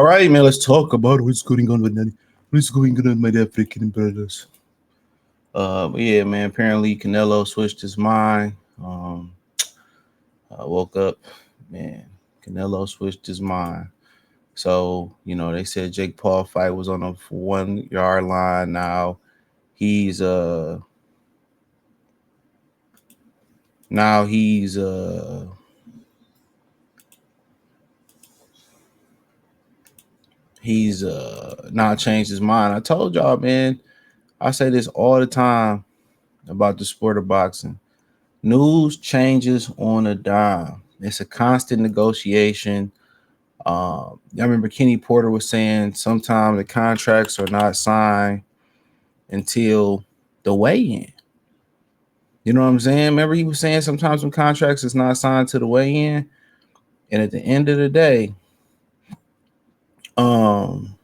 right, man. Let's talk about what's going on with my African brothers. But yeah, man. Apparently, Canelo switched his mind. I woke up, man. Canelo switched his mind. So they said Jake Paul fight was on the 1 yard line. He's uh now he's now changed his mind. I told y'all, man. I say this all the time about the sport of boxing. News changes on a dime. It's a constant negotiation. I remember Kenny Porter was saying sometimes the contracts are not signed until the weigh-in. You know what I'm saying? Remember he was saying sometimes some contracts is not signed to the weigh-in, and at the end of the day, um,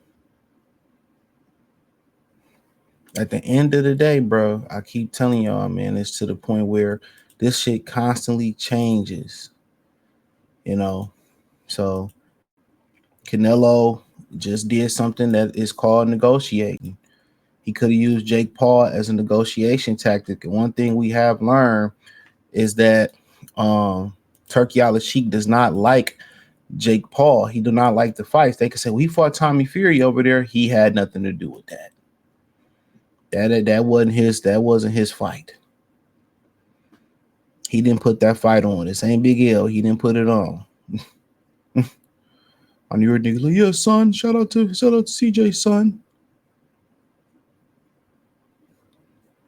bro, I keep telling y'all, man, it's to the point where this shit constantly changes. So Canelo just did something that is called negotiating. He could have used Jake Paul as a negotiation tactic. And one thing we have learned is that Turki Alalshikh does not like Jake Paul. He do not like the fights. They could say, well, he fought Tommy Fury over there. He had nothing to do with that. That wasn't his fight. He didn't put that fight on. This ain't Big L. He didn't put it on. On your niggas, like, yeah, son. Shout out to CJ, son.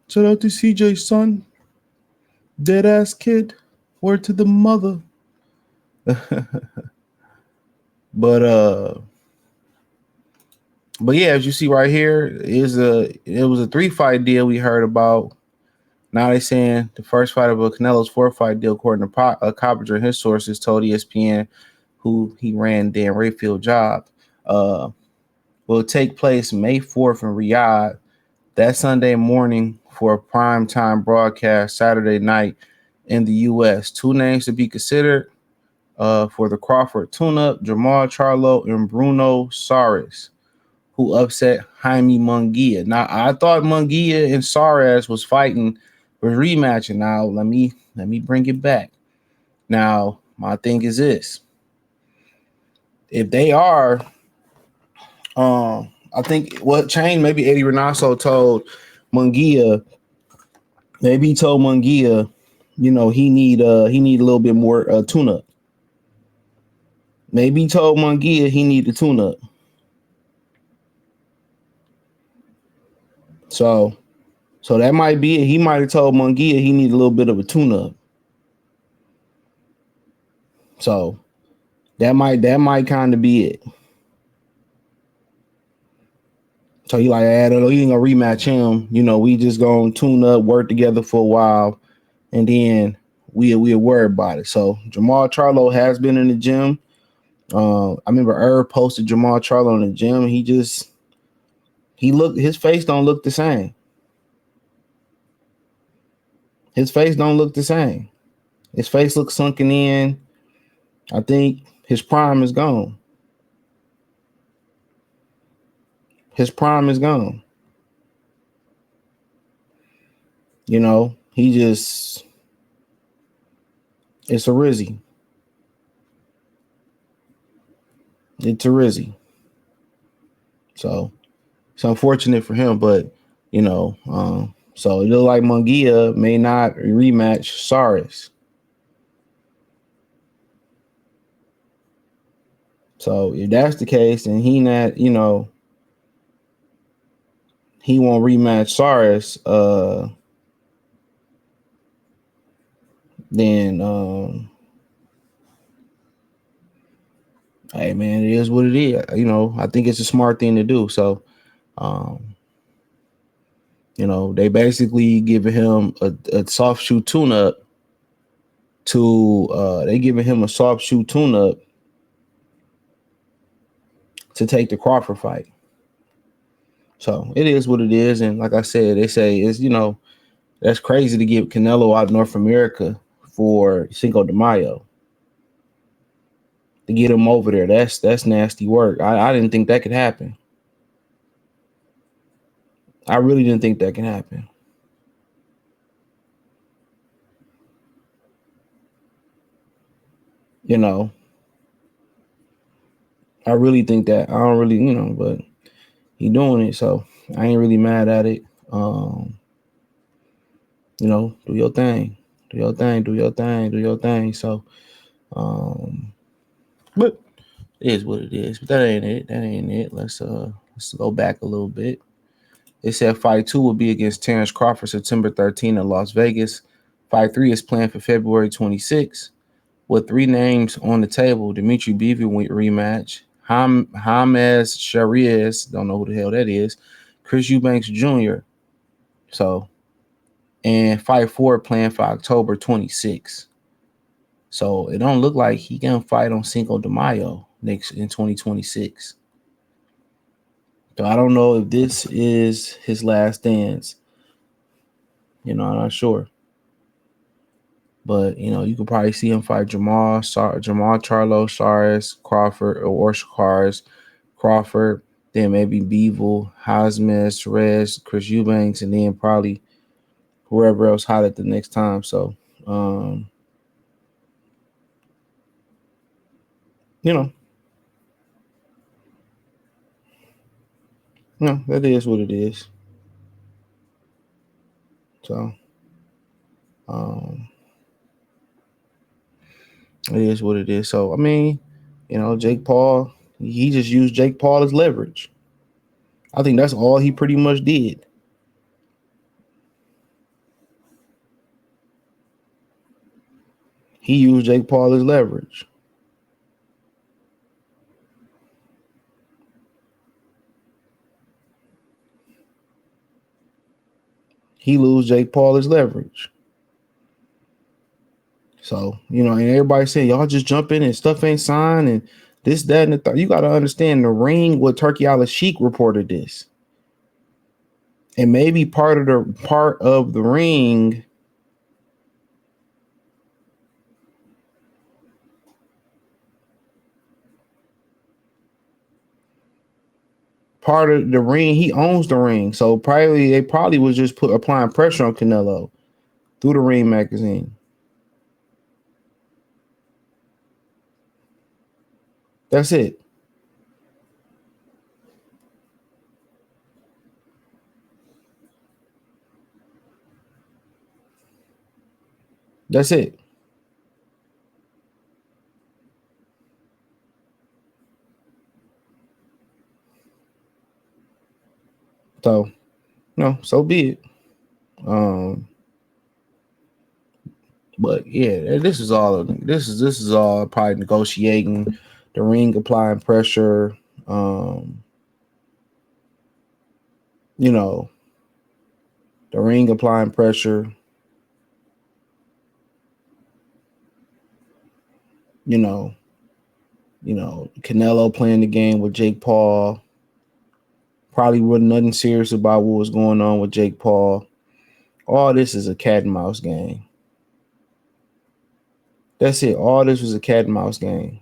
Shout out to CJ, son. Dead ass kid. Word to the mother. But yeah, as you see right here, it was a 3-fight deal we heard about. Now they saying the first fight of Canelo's 4-fight deal, according to Coppinger and his sources, told ESPN, who he ran Dan Rayfield job, will take place May 4th in Riyadh that Sunday morning for a primetime broadcast Saturday night in the U.S. 2 names to be considered for the Crawford tune-up: Jamal Charlo and Bruno Saras, who upset Jaime Munguia. Now, I thought Munguia and Saras was rematching. Now, let me bring it back. Now, my thing is this. If they are, I think what changed, maybe Eddie Renasso told Munguia, he need a little bit more tune-up. Maybe he told Munguia he need a tune-up. So that might be it. He might have told Munguia he need a little bit of a tune-up. So that might kind of be it. So he like, he ain't gonna rematch him. We just gonna tune up, work together for a while, and then we'll worry about it. So Jamal Charlo has been in the gym. I remember Herb posted Jamal Charlo in the gym. His face don't look the same. His face don't look the same. His face looks sunken in. I think his prime is gone. His prime is gone. He just, it's a Rizzy. It's a Rizzy. So it's unfortunate for him, but so it looks like Munguia may not rematch Saras. So if that's the case, and he won't rematch Saras, then hey man, it is what it is. I think it's a smart thing to do. So they basically giving him a soft shoe tune-up to take the Crawford fight. So it is what it is. And like I said, they say it's, that's crazy to give Canelo out of North America for Cinco de Mayo. to get him over there. That's nasty work. I didn't think that could happen. I really didn't think that could happen. You know, I really think that. I don't really, but he doing it, so I ain't really mad at it. Do your thing. Do your thing, do your thing, do your thing. So, but it is what it is. But that ain't it. That ain't it. Let's go back a little bit. They said fight 2 will be against Terence Crawford September 13 in Las Vegas. Fight 3 is planned for February 26. With 3 names on the table, Dimitri Bivol rematch, James Sharias, don't know who the hell that is, Chris Eubanks Jr. So, and fight 4 planned for October 26. So it don't look like he gonna fight on Cinco de Mayo next in 2026. So I don't know if this is his last dance. I'm not sure. But you could probably see him fight Jamal Charlo, Sharias, Crawford, or Shakars, Crawford, then maybe Bivol, Hasmes, Rez, Chris Eubanks, and then probably whoever else hot at the next time. So, you know, that is what it is. So, um, it is what it is. So, I mean, Jake Paul, he just used Jake Paul as leverage. I think that's all he pretty much did. He used Jake Paul as leverage. He lose Jake Paul as leverage. So, and everybody saying y'all just jump in and stuff ain't signed and this, that, and the you got to understand the ring with Turki Alalshikh reported this. And maybe part of the ring part of the ring, he owns the ring. So they probably was just applying pressure on Canelo through the Ring magazine. That's it. That's it. So, no, so be it. But yeah, this is all probably negotiating, the ring applying pressure. You know, the ring applying pressure. You know, Canelo playing the game with Jake Paul. Probably wasn't nothing serious about what was going on with Jake Paul. All this is a cat and mouse game. That's it. All this was a cat and mouse game.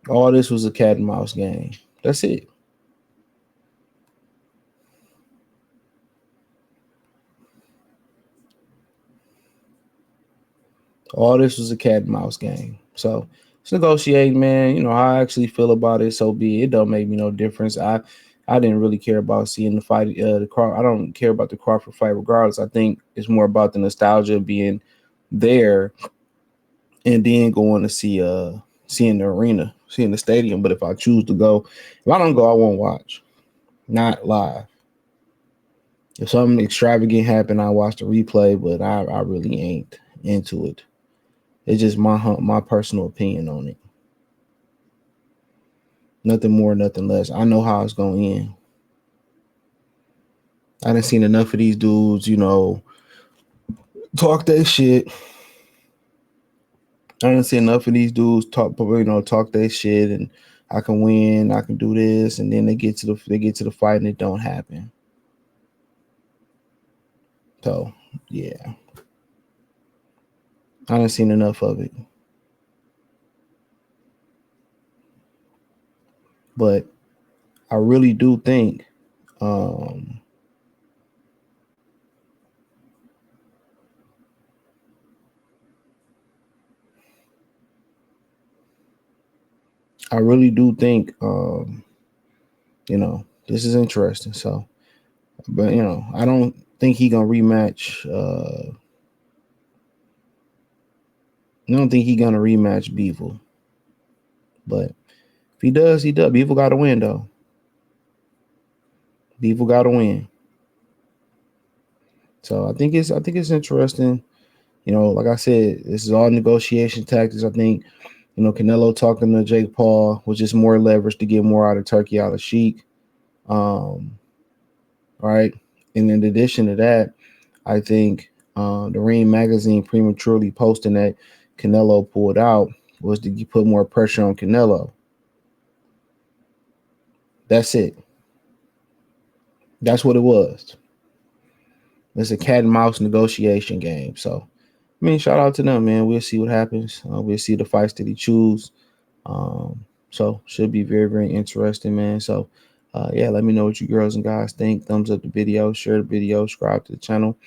All this was a cat and mouse game. That's it. All this was a cat and mouse game. So it's negotiating, man. How I actually feel about it. So be it. It don't make me no difference. I didn't really care about seeing the fight. I don't care about the Crawford fight, regardless. I think it's more about the nostalgia of being there, and then going to seeing the arena, seeing the stadium. But if I choose to go, if I don't go, I won't watch. Not live. If something extravagant happened, I watch the replay, but I really ain't into it. It's just my personal opinion on it. Nothing more, nothing less. I know how it's going to end. I done seen enough of these dudes, talk that shit. I done seen enough of these dudes talk that shit, and I can win, I can do this, and then they get to the fight and it don't happen. So yeah, I haven't seen enough of it. But I really do think um I really do think this is interesting. So, but I don't think he gonna rematch I don't think he gonna rematch Beevil. But if he does, he does. Beevil gotta win though. Beevil gotta win. So I think it's interesting. Like I said, this is all negotiation tactics. I think, Canelo talking to Jake Paul was just more leverage to get more out of Turkey Alalshikh. Right. And in addition to that, I think the Ring magazine prematurely posting that Canelo pulled out was to put more pressure on Canelo. That's it. That's what it was. It's a cat and mouse negotiation game. So, I mean, shout out to them, man. We'll see what happens. We'll see the fights that he choose. So should be very, very interesting, man. So, yeah, let me know what you girls and guys think. Thumbs up the video, share the video, subscribe to the channel.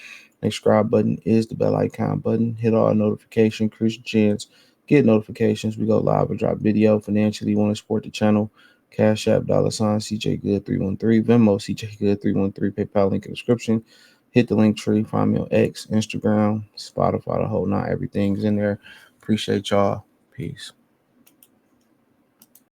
Next subscribe button is the bell icon button. Hit all notifications, increase your chance, get notifications. We go live and drop video. Financially, you want to support the channel. Cash App, $ CJ Good 313, Venmo CJ Good 313, PayPal link in the description. Hit the link tree. Find me on X, Instagram, Spotify, the whole nine. Everything's in there. Appreciate y'all. Peace.